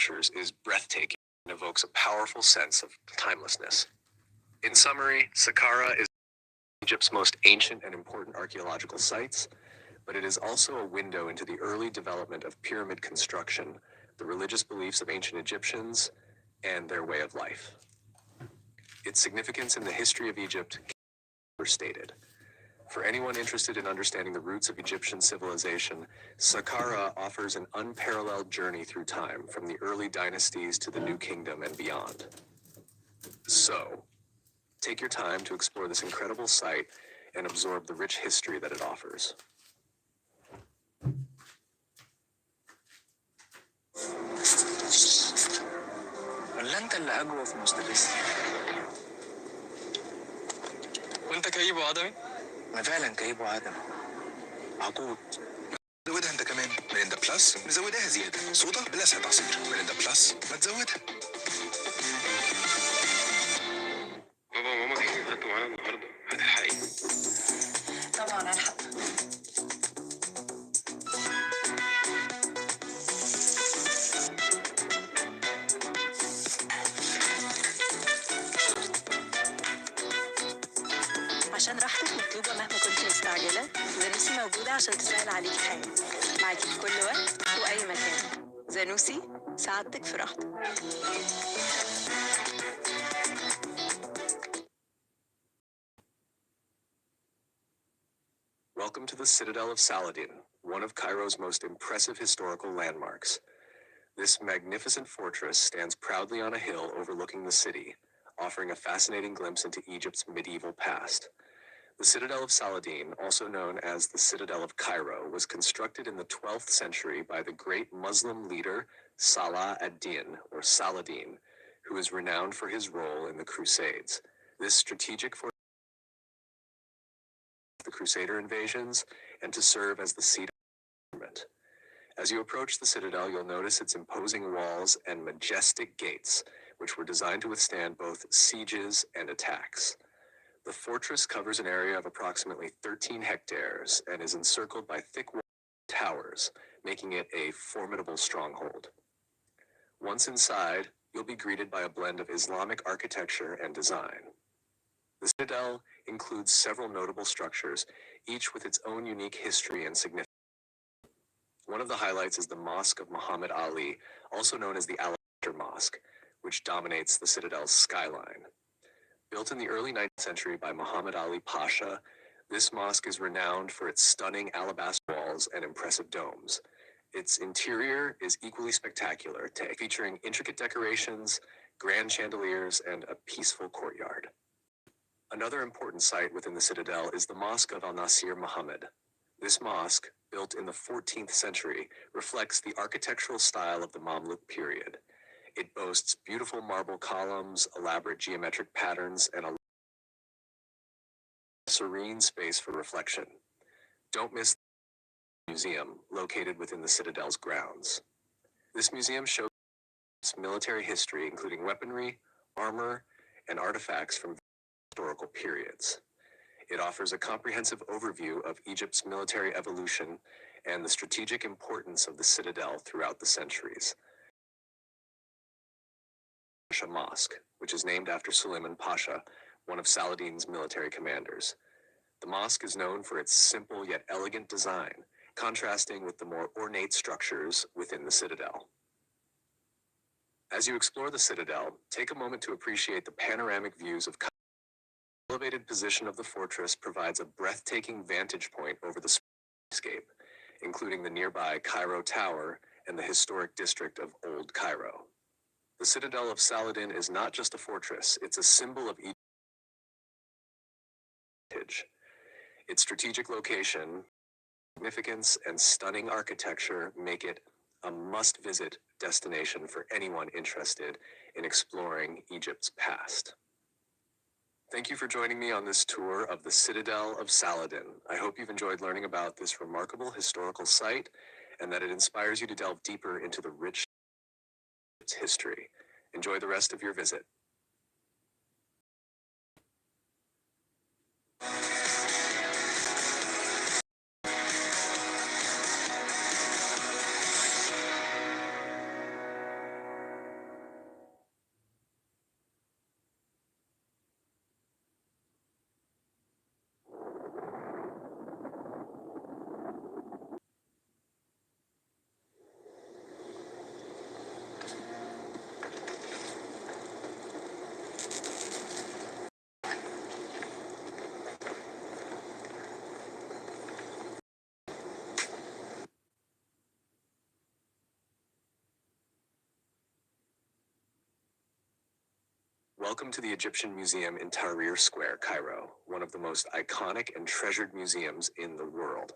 structures is breathtaking and evokes a powerful sense of timelessness. In summary, Saqqara is Egypt's most ancient and important archaeological sites, but it is also a window into the early development of pyramid construction, the religious beliefs of ancient Egyptians, and their way of life. Its significance in the history of Egypt can be overstated. For anyone interested in understanding the roots of Egyptian civilization, Saqqara offers an unparalleled journey through time, from the early dynasties to the New Kingdom and beyond. So, take your time to explore this incredible site and absorb the rich history that it offers. ولا انت اللي اقوى في مستفز؟ وانت كئيب وعدمي؟ انا فعلا كئيب وعدمي. عقود. زودها انت كمان مريندا بلس، نزودها زياده، صودا بلسعة عصير، مريندا بلس ما تزودها. بابا وماما جايين يتغدوا معانا النهارده، هتلحقيني؟ طبعا هلحق. عشان راحتك مطلوبة مهما كنت مستعجلة، زانوسي موجودة عشان تسهل عليكي الحياة، معاكي في كل وقت وأي مكان. زانوسي، سعادتك في راحتك. Welcome to the Citadel of Saladin, one of Cairo's most impressive historical landmarks. This magnificent fortress stands proudly on a hill overlooking the city, offering a fascinating glimpse into Egypt's medieval past. The Citadel of Saladin, also known as the Citadel of Cairo, was constructed in the 12th century by the great Muslim leader Salah ad-Din, or Saladin, who is renowned for his role in the Crusades. This strategic fortress the Crusader invasions and to serve as the seat of government. As you approach the citadel, you'll notice its imposing walls and majestic gates, which were designed to withstand both sieges and attacks. The fortress covers an area of approximately 13 hectares and is encircled by thick towers, making it a formidable stronghold. Once inside, you'll be greeted by a blend of Islamic architecture and design. The citadel includes several notable structures, each with its own unique history and significance. One of the highlights is the Mosque of Muhammad Ali, also known as the Alabaster Mosque, which dominates the citadel's skyline. Built in the early 19th century by Muhammad Ali Pasha, this mosque is renowned for its stunning alabaster walls and impressive domes. Its interior is equally spectacular, featuring intricate decorations, grand chandeliers, and a peaceful courtyard. Another important site within the citadel is the Mosque of Al-Nasir Muhammad. This mosque, built in the 14th century, reflects the architectural style of the Mamluk period. It boasts beautiful marble columns, elaborate geometric patterns, and a serene space for reflection. Don't miss the museum located within the citadel's grounds. This museum shows military history, including weaponry, armor, and artifacts from historical periods. It offers a comprehensive overview of Egypt's military evolution and the strategic importance of the citadel throughout the centuries. Pasha Mosque, which is named after Suleiman Pasha, one of Saladin's military commanders. The mosque is known for its simple yet elegant design, contrasting with the more ornate structures within the citadel. As you explore the citadel, take a moment to appreciate the panoramic views of Cairo. The elevated position of the fortress provides a breathtaking vantage point over the landscape, including the nearby Cairo Tower and the historic district of Old Cairo. The Citadel of Saladin is not just a fortress, it's a symbol of Egypt. Its strategic location, significance, and stunning architecture make it a must-visit destination for anyone interested in exploring Egypt's past. Thank you for joining me on this tour of the Citadel of Saladin. I hope you've enjoyed learning about this remarkable historical site and that it inspires you to delve deeper into the rich history. Enjoy the rest of your visit. Welcome to the Egyptian Museum in Tahrir Square, Cairo, one of the most iconic and treasured museums in the world.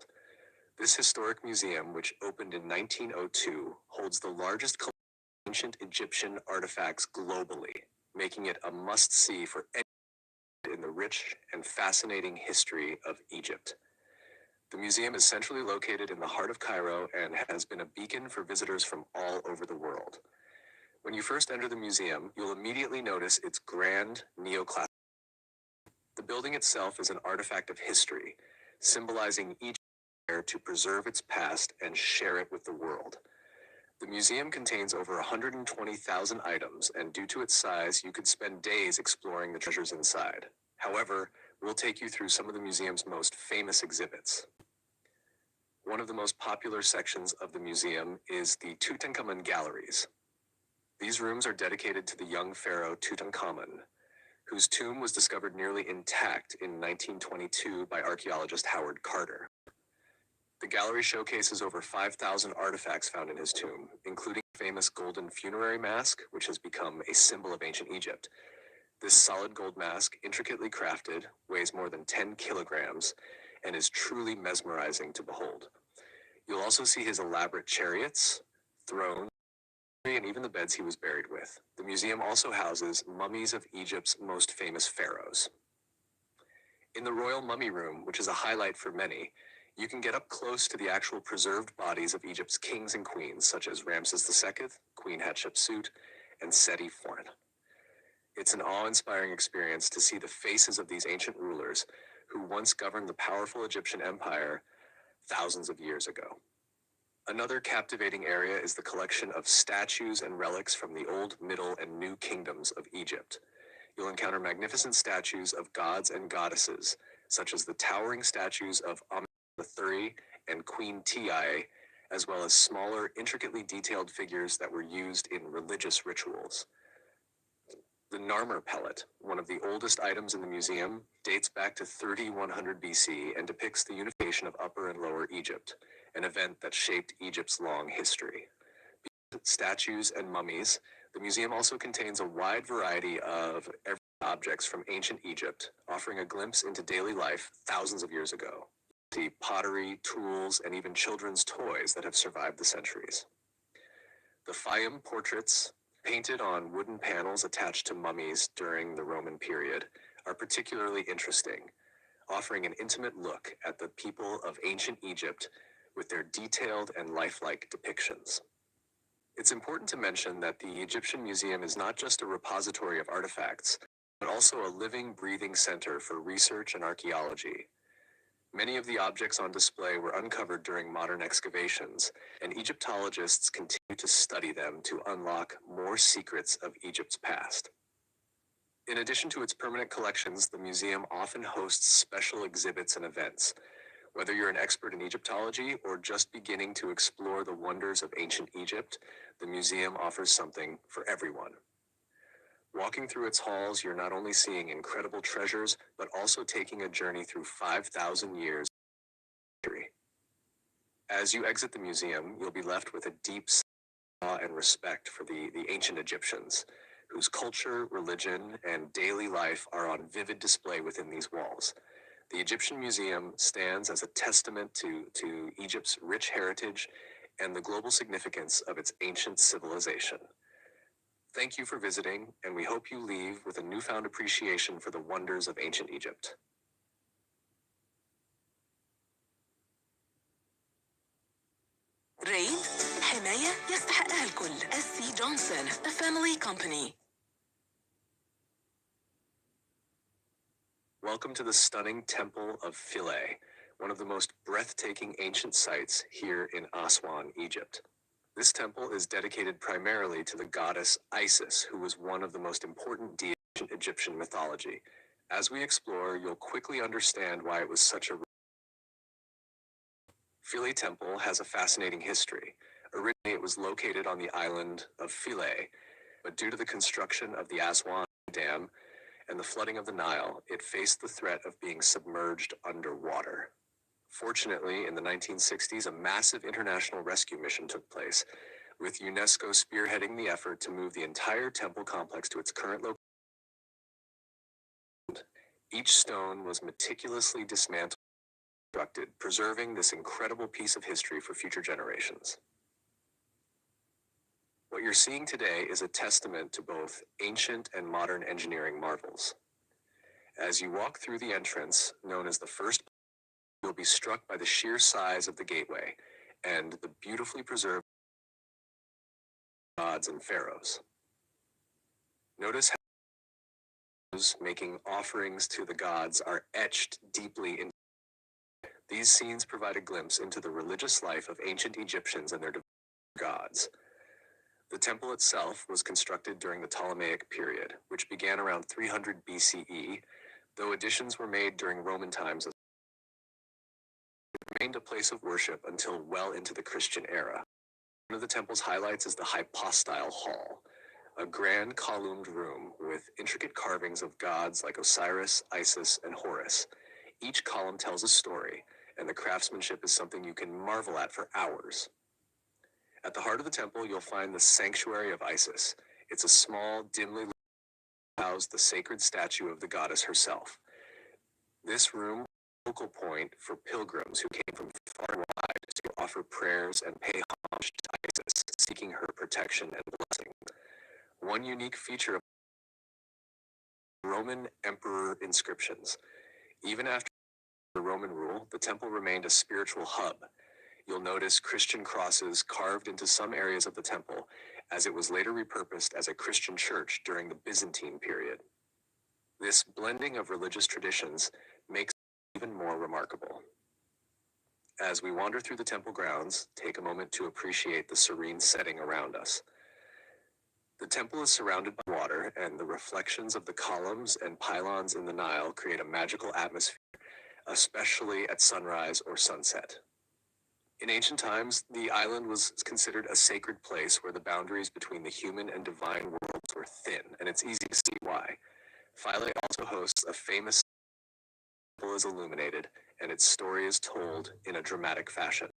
This historic museum, which opened in 1902, holds the largest collection of ancient Egyptian artifacts globally, making it a must-see for anyone in the rich and fascinating history of Egypt. The museum is centrally located in the heart of Cairo and has been a beacon for visitors from all over the world. When you first enter the museum, you'll immediately notice its grand neoclassical. The building itself is an artifact of history, symbolizing Egypt's desire to preserve its past and share it with the world. The museum contains over 120,000 items, and due to its size, you could spend days exploring the treasures inside. However, we'll take you through some of the museum's most famous exhibits. One of the most popular sections of the museum is the Tutankhamun galleries. These rooms are dedicated to the young pharaoh Tutankhamun, whose tomb was discovered nearly intact in 1922 by archaeologist Howard Carter. The gallery showcases over 5,000 artifacts found in his tomb, including the famous golden funerary mask, which has become a symbol of ancient Egypt. This solid gold mask, intricately crafted, weighs more than 10 kilograms, and is truly mesmerizing to behold. You'll also see his elaborate chariots, thrones, and even the beds he was buried with. The museum also houses mummies of Egypt's most famous pharaohs. In the Royal Mummy Room, which is a highlight for many, you can get up close to the actual preserved bodies of Egypt's kings and queens, such as Ramses II, Queen Hatshepsut, and Seti IV. It's an awe-inspiring experience to see the faces of these ancient rulers who once governed the powerful Egyptian empire thousands of years ago. Another captivating area is the collection of statues and relics from the Old, Middle, and New Kingdoms of Egypt. You'll encounter magnificent statues of gods and goddesses, such as the towering statues of Ammeia and Queen Tiye, as well as smaller, intricately detailed figures that were used in religious rituals. The Narmer pellet, one of the oldest items in the museum, dates back to 3100 BC and depicts the unification of Upper and Lower Egypt, an event that shaped Egypt's long history. Beyond statues and mummies, the museum also contains a wide variety of everyday objects from ancient Egypt, offering a glimpse into daily life thousands of years ago. See pottery, tools, and even children's toys that have survived the centuries. The Fayum portraits, painted on wooden panels attached to mummies during the Roman period, are particularly interesting, offering an intimate look at the people of ancient Egypt with their detailed and lifelike depictions. It's important to mention that the Egyptian Museum is not just a repository of artifacts, but also a living, breathing center for research and archaeology. Many of the objects on display were uncovered during modern excavations, and Egyptologists continue to study them to unlock more secrets of Egypt's past. In addition to its permanent collections, the museum often hosts special exhibits and events. Whether you're an expert in Egyptology or just beginning to explore the wonders of ancient Egypt, the museum offers something for everyone. Walking through its halls, you're not only seeing incredible treasures, but also taking a journey through 5,000 years of history. As you exit the museum, you'll be left with a deep awe and respect for the ancient Egyptians, whose culture, religion, and daily life are on vivid display within these walls. The Egyptian Museum stands as a testament to Egypt's rich heritage and the global significance of its ancient civilization. Thank you for visiting, and we hope you leave with a newfound appreciation for the wonders of ancient Egypt. ريد حماية يستحقها الكل. SC Johnson, a family company. Welcome to the stunning Temple of Philae, one of the most breathtaking ancient sites here in Aswan, Egypt. This temple is dedicated primarily to the goddess Isis, who was one of the most important deities in Egyptian mythology. As we explore, you'll quickly understand why it was such a Philae Temple has a fascinating history. Originally, it was located on the island of Philae, but due to the construction of the Aswan Dam and the flooding of the Nile, it faced the threat of being submerged underwater. Fortunately, in the 1960s, a massive international rescue mission took place, with UNESCO spearheading the effort to move the entire temple complex to its current location Each stone was meticulously dismantled and constructed, preserving this incredible piece of history for future generations. What you're seeing today is a testament to both ancient and modern engineering marvels. As you walk through the entrance, known as the first, you'll be struck by the sheer size of the gateway and the beautifully preserved gods and pharaohs. Notice how those making offerings to the gods are etched deeply into. These scenes provide a glimpse into the religious life of ancient Egyptians and their gods. The temple itself was constructed during the Ptolemaic period, which began around 300 BCE, though additions were made during Roman times. It remained a place of worship until well into the Christian era. One of the temple's highlights is the hypostyle hall, a grand columned room with intricate carvings of gods like Osiris, Isis, and Horus. Each column tells a story, and the craftsmanship is something you can marvel at for hours. At the heart of the temple, you'll find the Sanctuary of Isis. It's a small, dimly lit room housed the sacred statue of the goddess herself. This room was a focal point for pilgrims who came from far and wide to offer prayers and pay homage to Isis, seeking her protection and blessing. One unique feature of Roman emperor inscriptions. Even after the Roman rule, the temple remained a spiritual hub. You'll notice Christian crosses carved into some areas of the temple, as it was later repurposed as a Christian church during the Byzantine period. This blending of religious traditions makes it even more remarkable. As we wander through the temple grounds, take a moment to appreciate the serene setting around us. The temple is surrounded by water, and the reflections of the columns and pylons in the Nile create a magical atmosphere, especially at sunrise or sunset. In ancient times, the island was considered a sacred place where the boundaries between the human and divine worlds were thin, and it's easy to see why. Philae also hosts a famous temple is illuminated, and its story is told in a dramatic fashion.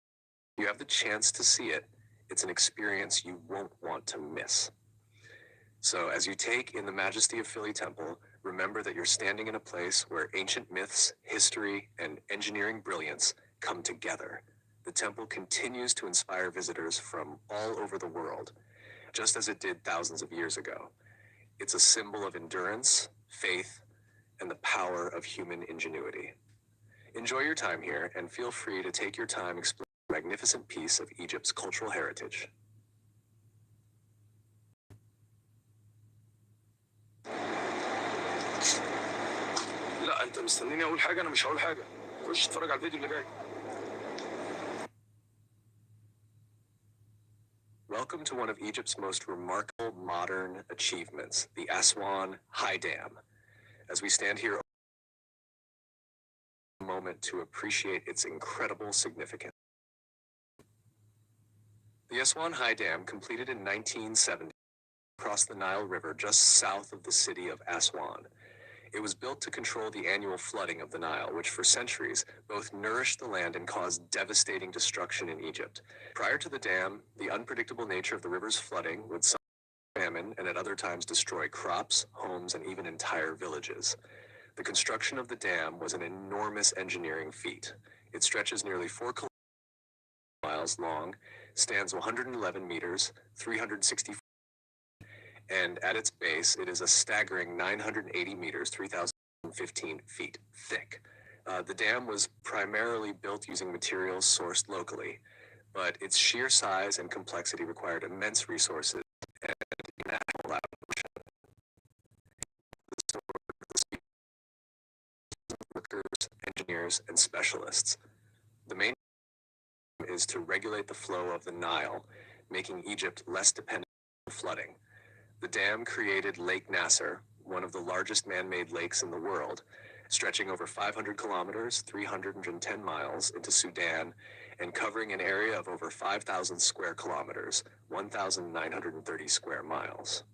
If you have the chance to see it, it's an experience you won't want to miss. So as you take in the majesty of Philae Temple, remember that you're standing in a place where ancient myths, history, and engineering brilliance come together. The temple continues to inspire visitors from all over the world, just as it did thousands of years ago. It's a symbol of endurance, faith, and the power of human ingenuity. Enjoy your time here, and feel free to take your time exploring a magnificent piece of Egypt's cultural heritage. لا انت مستنيني اقول حاجه، انا مش هقول حاجه. خش اتفرج على الفيديو اللي جاي. Welcome to one of Egypt's most remarkable modern achievements, the Aswan High Dam. As we stand here, a moment to appreciate its incredible significance. The Aswan High Dam, completed in 1970, across the Nile River just south of the city of Aswan. It was built to control the annual flooding of the Nile, which for centuries both nourished the land and caused devastating destruction in Egypt. Prior to the dam, the unpredictable nature of the river's flooding would sometimes famine and at other times destroy crops, homes, and even entire villages. The construction of the dam was an enormous engineering feat. It stretches nearly 4 miles long, stands 111 meters, 360 feet, and at its base, it is a staggering 980 meters, 3,015 feet thick. The dam was primarily built using materials sourced locally, but its sheer size and complexity required immense resources and international collaboration. Workers, engineers, and specialists. The main aim is to regulate the flow of the Nile, making Egypt less dependent on flooding. The dam created Lake Nasser, one of the largest man-made lakes in the world, stretching over 500 kilometers, 310 miles into Sudan, and covering an area of over 5,000 square kilometers, 1,930 square miles.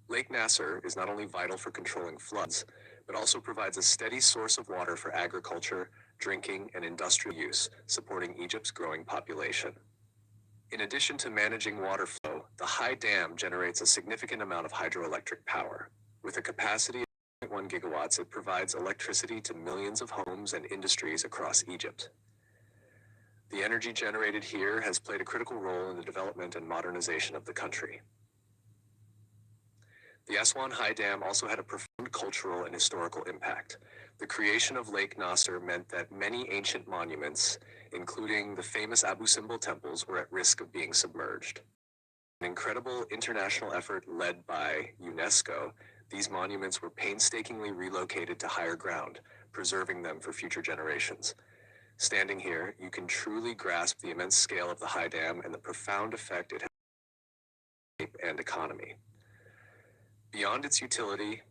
Lake Nasser is not only vital for controlling floods, but also provides a steady source of water for agriculture, drinking, and industrial use, supporting Egypt's growing population. In addition to managing water flow, the high dam generates a significant amount of hydroelectric power. With a capacity of 1 gigawatts, it provides electricity to millions of homes and industries across Egypt. The energy generated here has played a critical role in the development and modernization of the country. The Aswan High Dam also had a profound cultural and historical impact. The creation of Lake Nasser meant that many ancient monuments, including the famous Abu Simbel temples, were at risk of being submerged. An incredible international effort led by UNESCO, these monuments were painstakingly relocated to higher ground, preserving them for future generations. Standing here, you can truly grasp the immense scale of the High Dam and the profound effect it has on the and economy. Beyond its utility,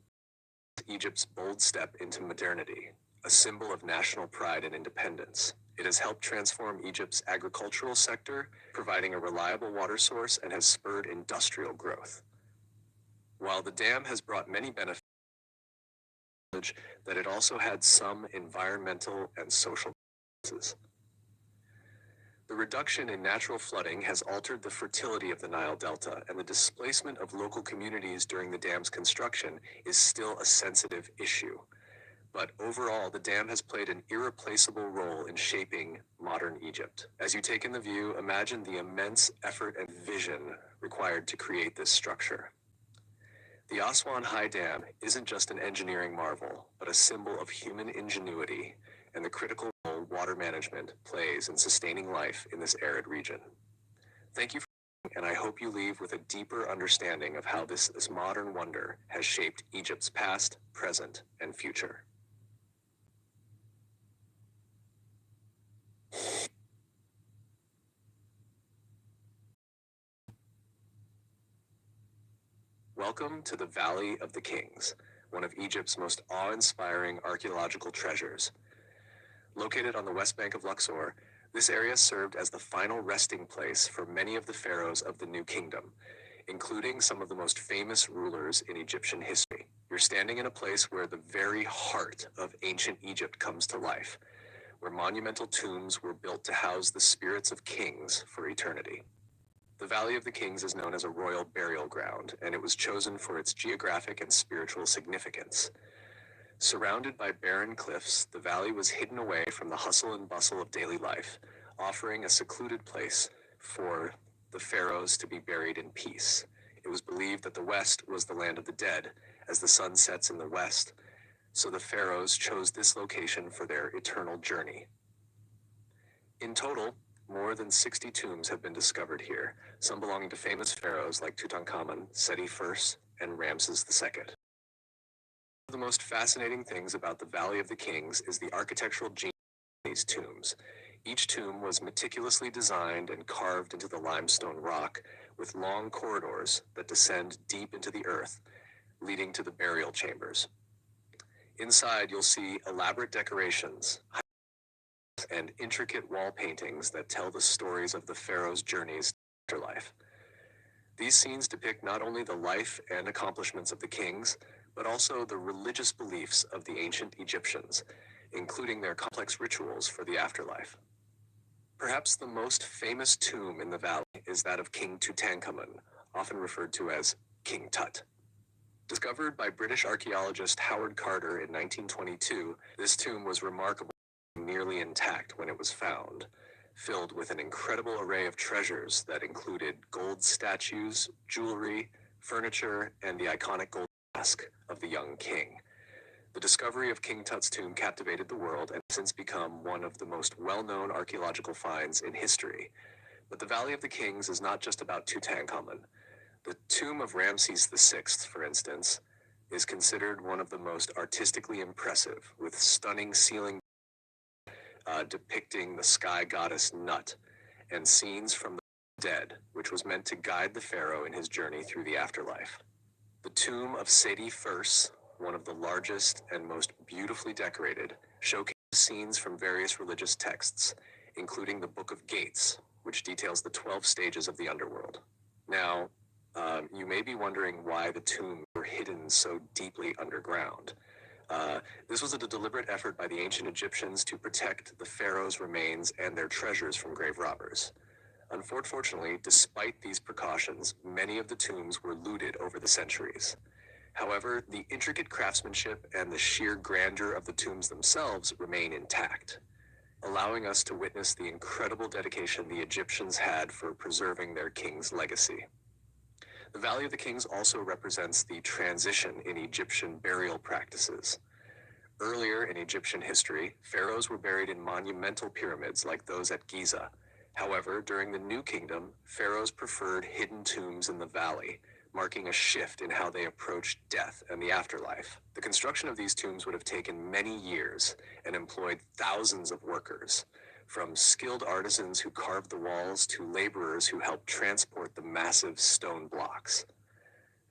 Egypt's bold step into modernity, a symbol of national pride and independence. It has helped transform Egypt's agricultural sector, providing a reliable water source, and has spurred industrial growth. While the dam has brought many benefits, that it also had some environmental and social consequences. The reduction in natural flooding has altered the fertility of the Nile Delta, and the displacement of local communities during the dam's construction is still a sensitive issue. But overall, the dam has played an irreplaceable role in shaping modern Egypt. As you take in the view, imagine the immense effort and vision required to create this structure. The Aswan High Dam isn't just an engineering marvel, but a symbol of human ingenuity and the critical role water management plays in sustaining life in this arid region. Thank you for listening, and I hope you leave with a deeper understanding of how this modern wonder has shaped Egypt's past, present, and future. Welcome to the Valley of the Kings, one of Egypt's most awe-inspiring archaeological treasures. Located on the west bank of Luxor, this area served as the final resting place for many of the pharaohs of the New Kingdom, including some of the most famous rulers in Egyptian history. You're standing in a place where the very heart of ancient Egypt comes to life, where monumental tombs were built to house the spirits of kings for eternity. The Valley of the Kings is known as a royal burial ground, and it was chosen for its geographic and spiritual significance. Surrounded by barren cliffs, the valley was hidden away from the hustle and bustle of daily life, offering a secluded place for the pharaohs to be buried in peace. It was believed that the west was the land of the dead, as the sun sets in the west, so the pharaohs chose this location for their eternal journey. In total, more than 60 tombs have been discovered here, some belonging to famous pharaohs like Tutankhamun, Seti I, and Ramses II. One of the most fascinating things about the Valley of the Kings is the architectural genius of these tombs. Each tomb was meticulously designed and carved into the limestone rock, with long corridors that descend deep into the earth, leading to the burial chambers. Inside, you'll see elaborate decorations and intricate wall paintings that tell the stories of the pharaoh's journeys to afterlife. These scenes depict not only the life and accomplishments of the kings, but also the religious beliefs of the ancient Egyptians, including their complex rituals for the afterlife. Perhaps the most famous tomb in the valley is that of King Tutankhamun, often referred to as King Tut. Discovered by British archaeologist Howard Carter in 1922, this tomb was remarkable, nearly intact when it was found, filled with an incredible array of treasures that included gold statues, jewelry, furniture, and the iconic gold mask of the young king. The discovery of King Tut's tomb captivated the world and has since become one of the most well-known archaeological finds in history. But the Valley of the Kings is not just about Tutankhamun. The tomb of Ramses VI, for instance, is considered one of the most artistically impressive, with stunning ceiling depicting the sky goddess Nut and scenes from the dead, which was meant to guide the pharaoh in his journey through the afterlife. The tomb of Seti I, one of the largest and most beautifully decorated, showcases scenes from various religious texts, including the Book of Gates, which details the 12 stages of the underworld. Now, you may be wondering why the tombs were hidden so deeply underground. This was a deliberate effort by the ancient Egyptians to protect the pharaoh's remains and their treasures from grave robbers. Unfortunately, despite these precautions, many of the tombs were looted over the centuries. However, the intricate craftsmanship and the sheer grandeur of the tombs themselves remain intact, allowing us to witness the incredible dedication the Egyptians had for preserving their king's legacy. The Valley of the Kings also represents the transition in Egyptian burial practices. Earlier in Egyptian history, pharaohs were buried in monumental pyramids like those at Giza. However, during the New Kingdom, pharaohs preferred hidden tombs in the valley, marking a shift in how they approached death and the afterlife. The construction of these tombs would have taken many years and employed thousands of workers, from skilled artisans who carved the walls to laborers who helped transport the massive stone blocks.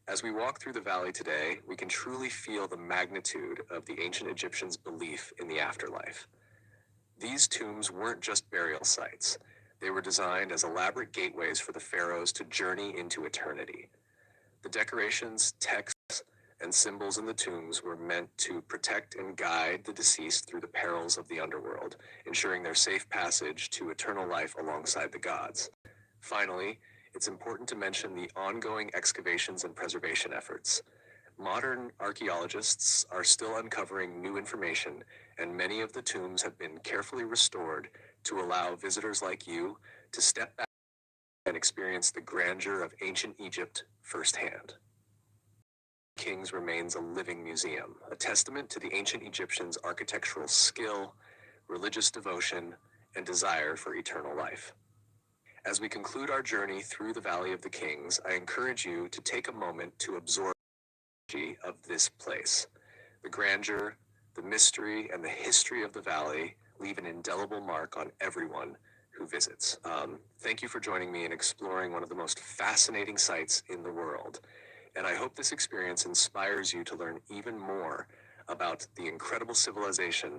As we walk through the valley today, we can truly feel the magnitude of the ancient Egyptians' belief in the afterlife. These tombs weren't just burial sites. They were designed as elaborate gateways for the pharaohs to journey into eternity. The decorations, texts, and symbols in the tombs were meant to protect and guide the deceased through the perils of the underworld, ensuring their safe passage to eternal life alongside the gods. Finally, it's important to mention the ongoing excavations and preservation efforts. Modern archaeologists are still uncovering new information, and many of the tombs have been carefully restored to allow visitors like you to step back and experience the grandeur of ancient Egypt firsthand. Kings remains a living museum, a testament to the ancient Egyptians' architectural skill, religious devotion, and desire for eternal life. As we conclude our journey through the Valley of the Kings, I encourage you to take a moment to absorb the energy of this place. The grandeur, the mystery, and the history of the valley leave an indelible mark on everyone who visits. Thank you for joining me in exploring one of the most fascinating sites in the world. And I hope this experience inspires you to learn even more about the incredible civilization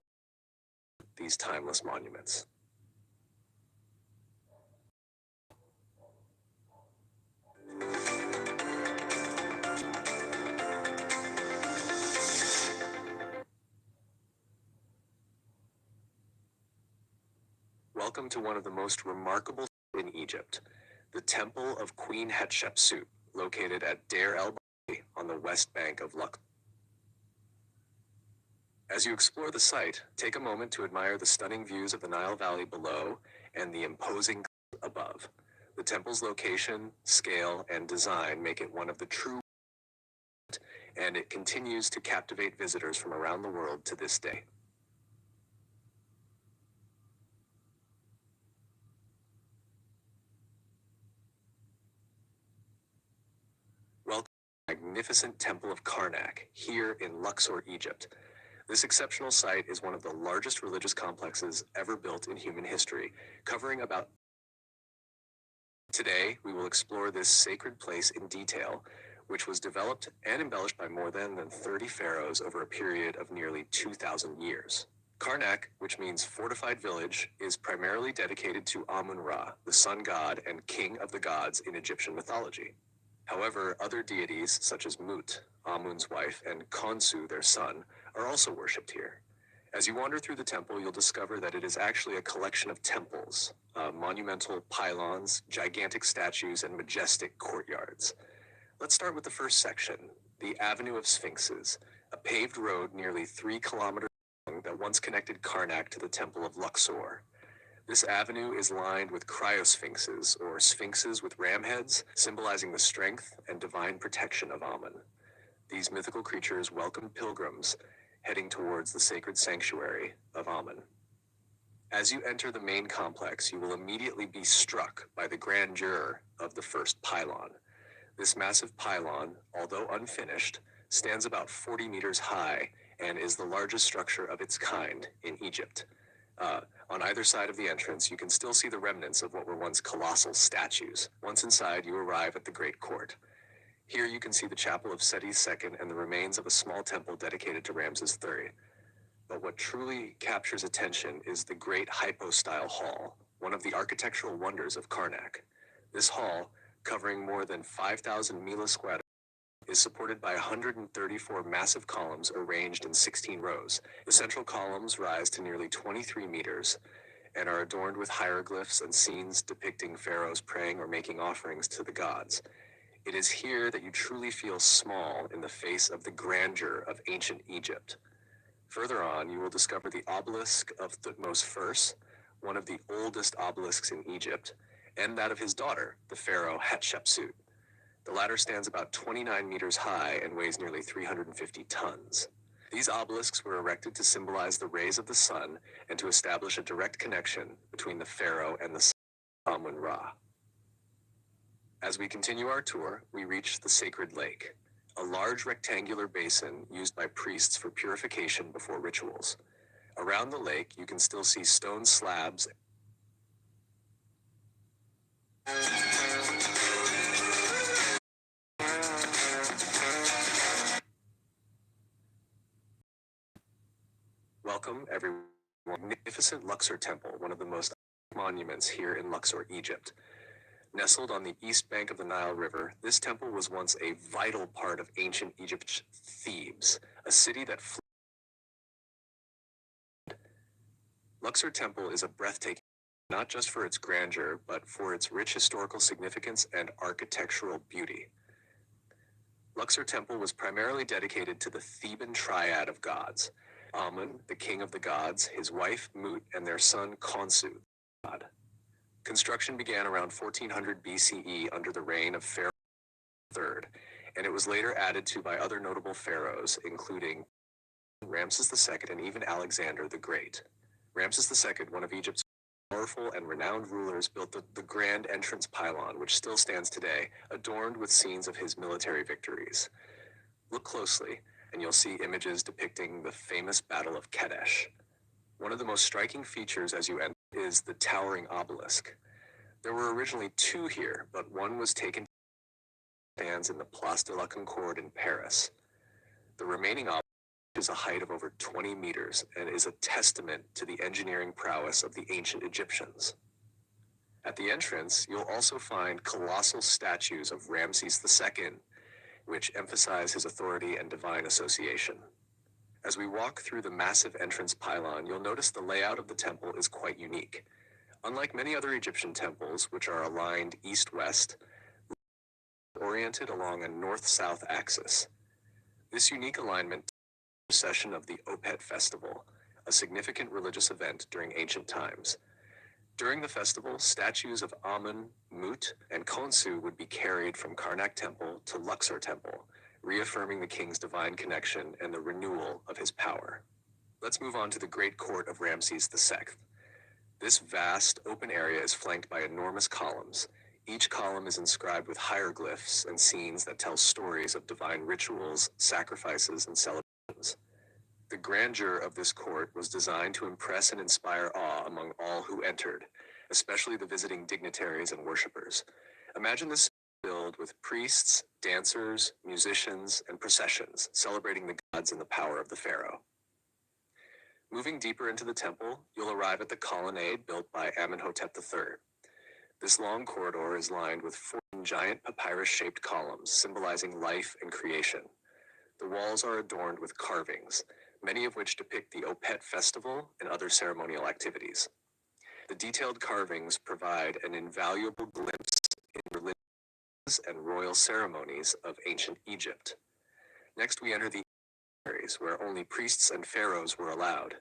of these timeless monuments. Welcome to one of the most remarkable sites in Egypt, the Temple of Queen Hatshepsut, located at Deir el-Bahari on the west bank of Luxor. As you explore the site, take a moment to admire the stunning views of the Nile Valley below and the imposing above. The temple's location, scale, and design make it one of the true, and it continues to captivate visitors from around the world to this day. Welcome to the magnificent Temple of Karnak, here in Luxor, Egypt. This exceptional site is one of the largest religious complexes ever built in human history, covering about. Today, we will explore this sacred place in detail, which was developed and embellished by more than 30 pharaohs over a period of nearly 2,000 years. Karnak, which means fortified village, is primarily dedicated to Amun-Ra, the sun god and king of the gods in Egyptian mythology. However, other deities such as Mut, Amun's wife, and Khonsu, their son, are also worshipped here. As you wander through the temple, you'll discover that it is actually a collection of temples, monumental pylons, gigantic statues, and majestic courtyards. Let's start with the first section, the Avenue of Sphinxes, a paved road nearly 3 kilometers long that once connected Karnak to the Temple of Luxor. This avenue is lined with cryosphinxes, or sphinxes with ram heads, symbolizing the strength and divine protection of Amun. These mythical creatures welcome pilgrims heading towards the sacred sanctuary of Amun. As you enter the main complex, you will immediately be struck by the grandeur of the first pylon. This massive pylon, although unfinished, stands about 40 meters high and is the largest structure of its kind in Egypt. On either side of the entrance, you can still see the remnants of what were once colossal statues. Once inside, you arrive at the Great Court. Here you can see the chapel of Seti II and the remains of a small temple dedicated to Ramses III. But what truly captures attention is the Great Hypostyle Hall, one of the architectural wonders of Karnak. This hall, covering more than 5,000 miles square, is supported by 134 massive columns arranged in 16 rows. The central columns rise to nearly 23 meters and are adorned with hieroglyphs and scenes depicting pharaohs praying or making offerings to the gods. It is here that you truly feel small in the face of the grandeur of ancient Egypt. Further on, you will discover the obelisk of Thutmose I, one of the oldest obelisks in Egypt, and that of his daughter, the pharaoh Hatshepsut. The latter stands about 29 meters high and weighs nearly 350 tons. These obelisks were erected to symbolize the rays of the sun and to establish a direct connection between the pharaoh and the sun, Amun-Ra. As we continue our tour, we reach the sacred lake, a large rectangular basin used by priests for purification before rituals. Around the lake, you can still see stone slabs Welcome, everyone. Magnificent Luxor Temple, one of the most monuments here in Luxor, Egypt. Nestled on the east bank of the Nile River, this temple was once a vital part of ancient Egypt's Thebes, a city that Luxor Temple is a breathtaking, not just for its grandeur, but for its rich historical significance and architectural beauty. Luxor Temple was primarily dedicated to the Theban triad of gods, Amun, the king of the gods, his wife Mut, and their son Khonsu, god. Construction began around 1400 BCE under the reign of Pharaoh III, and it was later added to by other notable pharaohs, including Ramses II and even Alexander the Great. Ramses II, one of Egypt's powerful and renowned rulers, built the grand entrance pylon, which still stands today, adorned with scenes of his military victories. Look closely, and you'll see images depicting the famous Battle of Kadesh. One of the most striking features as you enter is the towering obelisk. There were originally two here, but one was taken stands in the Place de la Concorde in Paris. The remaining obelisk is a height of over 20 meters and is a testament to the engineering prowess of the ancient Egyptians. At the entrance, you'll also find colossal statues of Ramses II, which emphasize his authority and divine association. As we walk through the massive entrance pylon, you'll notice the layout of the temple is quite unique. Unlike many other Egyptian temples, which are aligned east-west, oriented along a north-south axis. This unique alignment is the procession of the Opet festival, a significant religious event during ancient times. During the festival, statues of Amun, Mut, and Khonsu would be carried from Karnak Temple to Luxor Temple, reaffirming the king's divine connection and the renewal of his power. Let's move on to the Great Court of Ramses II. This vast, open area is flanked by enormous columns. Each column is inscribed with hieroglyphs and scenes that tell stories of divine rituals, sacrifices, and celebrations. The grandeur of this court was designed to impress and inspire awe among all who entered, especially the visiting dignitaries and worshippers. Imagine this filled with priests, dancers, musicians, and processions, celebrating the gods and the power of the pharaoh. Moving deeper into the temple, you'll arrive at the colonnade built by Amenhotep III. This long corridor is lined with 14 giant papyrus-shaped columns symbolizing life and creation. The walls are adorned with carvings, many of which depict the Opet festival and other ceremonial activities. The detailed carvings provide an invaluable glimpse in religious and royal ceremonies of ancient Egypt. Next, we enter the areas where only priests and pharaohs were allowed.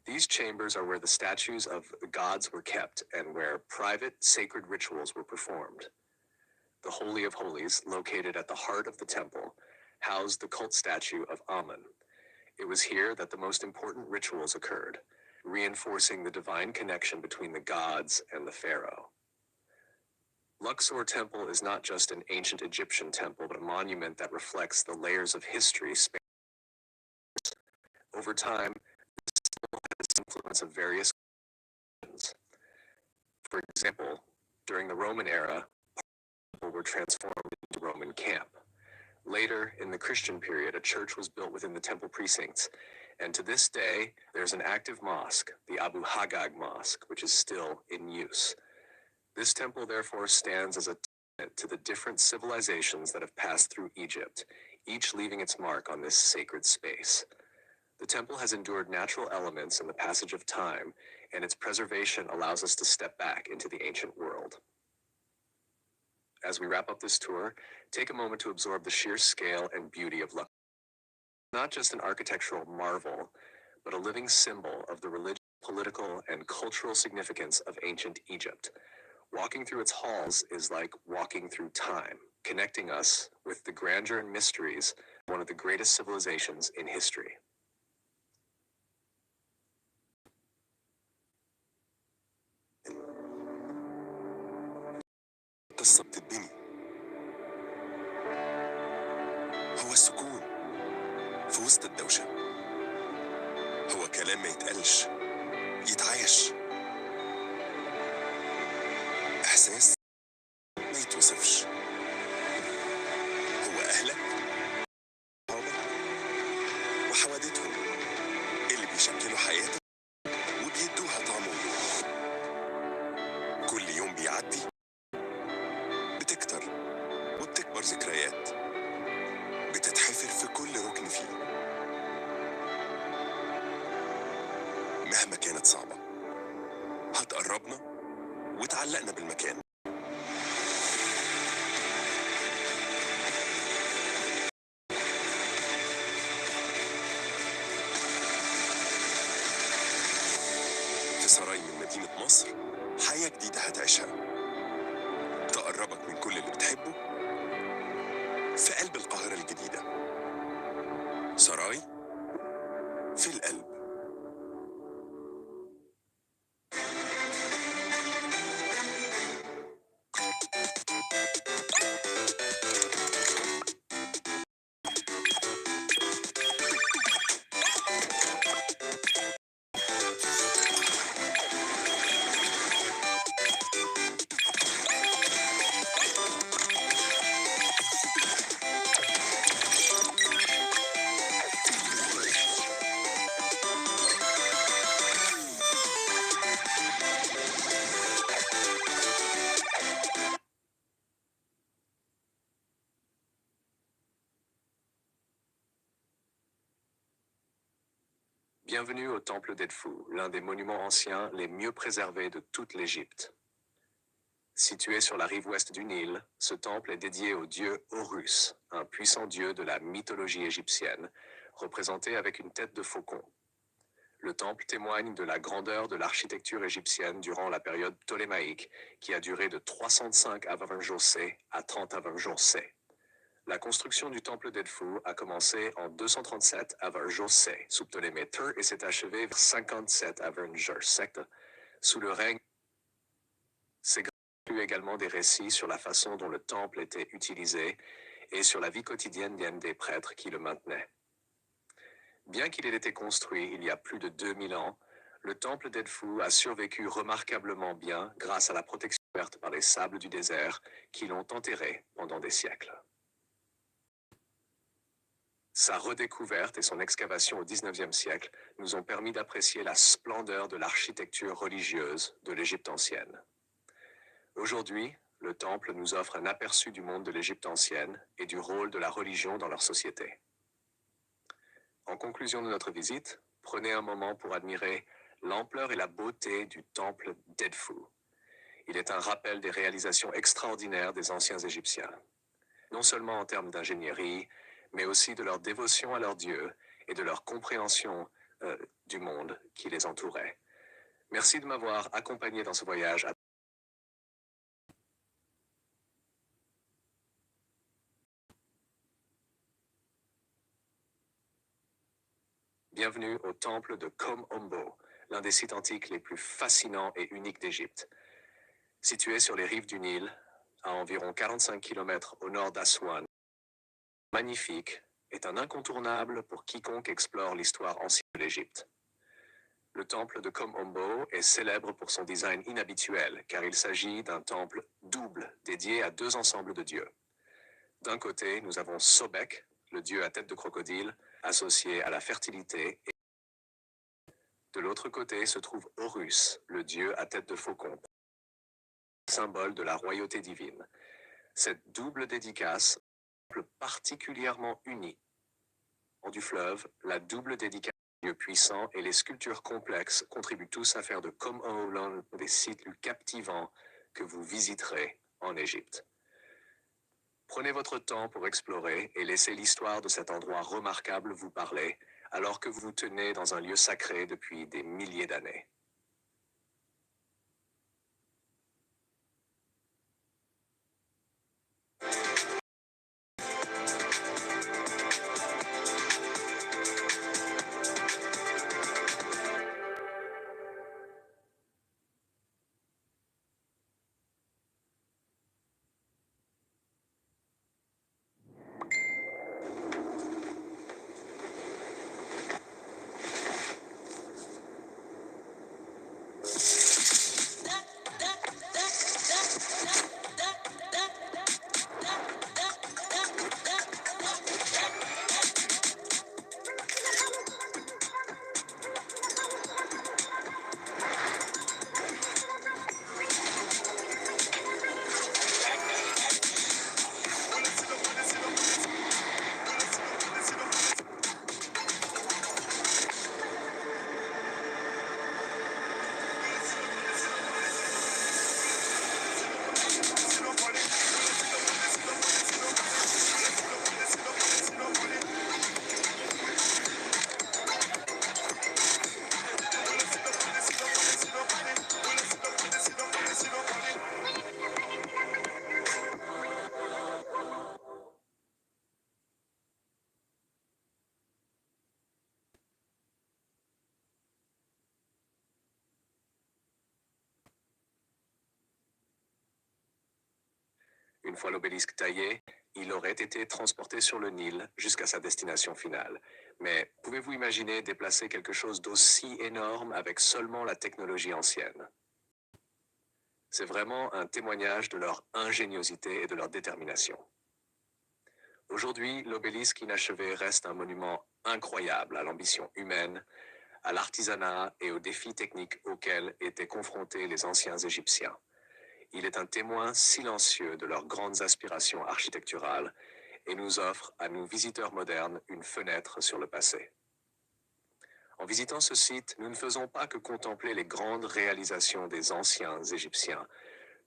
These chambers are where the statues of the gods were kept and where private, sacred rituals were performed. The Holy of Holies, located at the heart of the temple, housed the cult statue of Amun. It was here that the most important rituals occurred, reinforcing the divine connection between the gods and the pharaoh. Luxor Temple is not just an ancient Egyptian temple, but a monument that reflects the layers of history spanning. Over time, this temple had the influence of various religions. For example, during the Roman era, people were transformed into Roman camp. Later, in the Christian period, a church was built within the temple precincts, and to this day, there's an active mosque, the Abu Haggag Mosque, which is still in use. This temple therefore stands as a testament to the different civilizations that have passed through Egypt, each leaving its mark on this sacred space. The temple has endured natural elements in the passage of time, and its preservation allows us to step back into the ancient world. as we wrap up this tour, take a moment to absorb the sheer scale and beauty of Luxor. Not just an architectural marvel, but a living symbol of the religious, political, and cultural significance of ancient Egypt. Walking through its halls is like walking through time, connecting us with the grandeur and mysteries of one of the greatest civilizations in history. قصة بتتبني هو السكون في وسط الدوشة، هو كلام ما يتقالش يتعايش، إحساس ما يتوصفش، هو أهلك صحابك وحوادثهم اللي بيشكلوا حياتك وبيدوها طعم وروح. كل يوم بيعدي بتكتر وبتكبر ذكريات بتتحفر في كل ركن فيه، مهما كانت صعبة هتقربنا وتعلقنا بالمكان. في سراي من مدينة مصر حياة جديدة هتعيشها، تقربك من كل اللي بتحبه في قلب القاهرة الجديدة. سراي في القلب. Bienvenue au temple d'Edfou, l'un des monuments anciens les mieux préservés de toute l'Égypte. Situé sur la rive ouest du Nil, ce temple est dédié au dieu Horus, un puissant dieu de la mythologie égyptienne, représenté avec une tête de faucon. Le temple témoigne de la grandeur de l'architecture égyptienne durant la période ptolémaïque, qui a duré de 305 avant José à 30 avant José. La construction du temple d'Edfou a commencé en 237 avant José sous Ptolémée III et s'est achevée vers 57 avant José sous le règne. C'est inclut également des récits sur la façon dont le temple était utilisé et sur la vie quotidienne des prêtres qui le maintenaient. Bien qu'il ait été construit il y a plus de 2000 ans, le temple d'Edfou a survécu remarquablement bien grâce à la protection offerte par les sables du désert qui l'ont enterré pendant des siècles. Sa redécouverte et son excavation au XIXe siècle nous ont permis d'apprécier la splendeur de l'architecture religieuse de l'Égypte ancienne. Aujourd'hui, le temple nous offre un aperçu du monde de l'Égypte ancienne et du rôle de la religion dans leur société. En conclusion de notre visite, prenez un moment pour admirer l'ampleur et la beauté du temple d'Edfou. Il est un rappel des réalisations extraordinaires des anciens Égyptiens, non seulement en termes d'ingénierie, mais aussi de leur dévotion à leur Dieu et de leur compréhension du monde qui les entourait. Merci de m'avoir accompagné dans ce voyage. Bienvenue au temple de Kom-Ombo, l'un des sites antiques les plus fascinants et uniques d'Égypte. Situé sur les rives du Nil, à environ 45 km au nord d'Aswan, magnifique, est un incontournable pour quiconque explore l'histoire ancienne de l'Égypte. Le temple de Kom-Ombo est célèbre pour son design inhabituel, car il s'agit d'un temple double dédié à deux ensembles de dieux. D'un côté, nous avons Sobek, le dieu à tête de crocodile, associé à la fertilité. Et de l'autre côté se trouve Horus, le dieu à tête de faucon, symbole de la royauté divine. Cette double dédicace particulièrement uni. Du fleuve, la double dédicace du Dieu puissant et les sculptures complexes contribuent tous à faire de Kom-Ombo l'un des sites plus captivants que vous visiterez en Égypte. Prenez votre temps pour explorer et laissez l'histoire de cet endroit remarquable vous parler, alors que vous vous tenez dans un lieu sacré depuis des milliers d'années. Une fois l'obélisque taillé, il aurait été transporté sur le Nil jusqu'à sa destination finale. Mais pouvez-vous imaginer déplacer quelque chose d'aussi énorme avec seulement la technologie ancienne? C'est vraiment un témoignage de leur ingéniosité et de leur détermination. Aujourd'hui, l'obélisque inachevé reste un monument incroyable à l'ambition humaine, à l'artisanat et aux défis techniques auxquels étaient confrontés les anciens Égyptiens. Il est un témoin silencieux de leurs grandes aspirations architecturales et nous offre à nous visiteurs modernes une fenêtre sur le passé. En visitant ce site, nous ne faisons pas que contempler les grandes réalisations des anciens Égyptiens.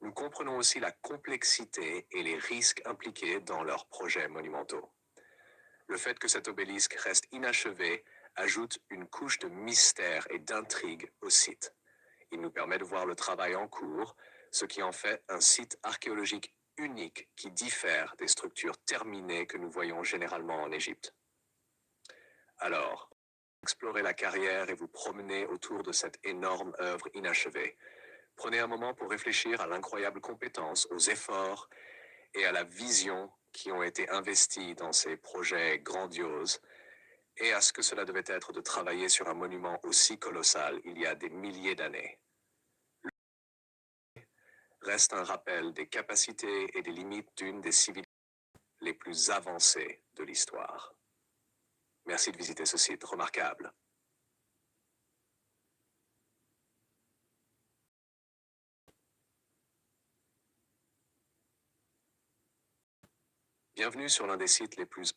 Nous comprenons aussi la complexité et les risques impliqués dans leurs projets monumentaux. Le fait que cet obélisque reste inachevé ajoute une couche de mystère et d'intrigue au site. Il nous permet de voir le travail en cours, ce qui en fait un site archéologique unique qui diffère des structures terminées que nous voyons généralement en Égypte. Alors, explorez la carrière et vous promenez autour de cette énorme œuvre inachevée. Prenez un moment pour réfléchir à l'incroyable compétence, aux efforts et à la vision qui ont été investis dans ces projets grandioses et à ce que cela devait être de travailler sur un monument aussi colossal il y a des milliers d'années. Reste un rappel des capacités et des limites d'une des civilisations les plus avancées de l'histoire. Merci de visiter ce site remarquable. Bienvenue sur l'un des sites les plus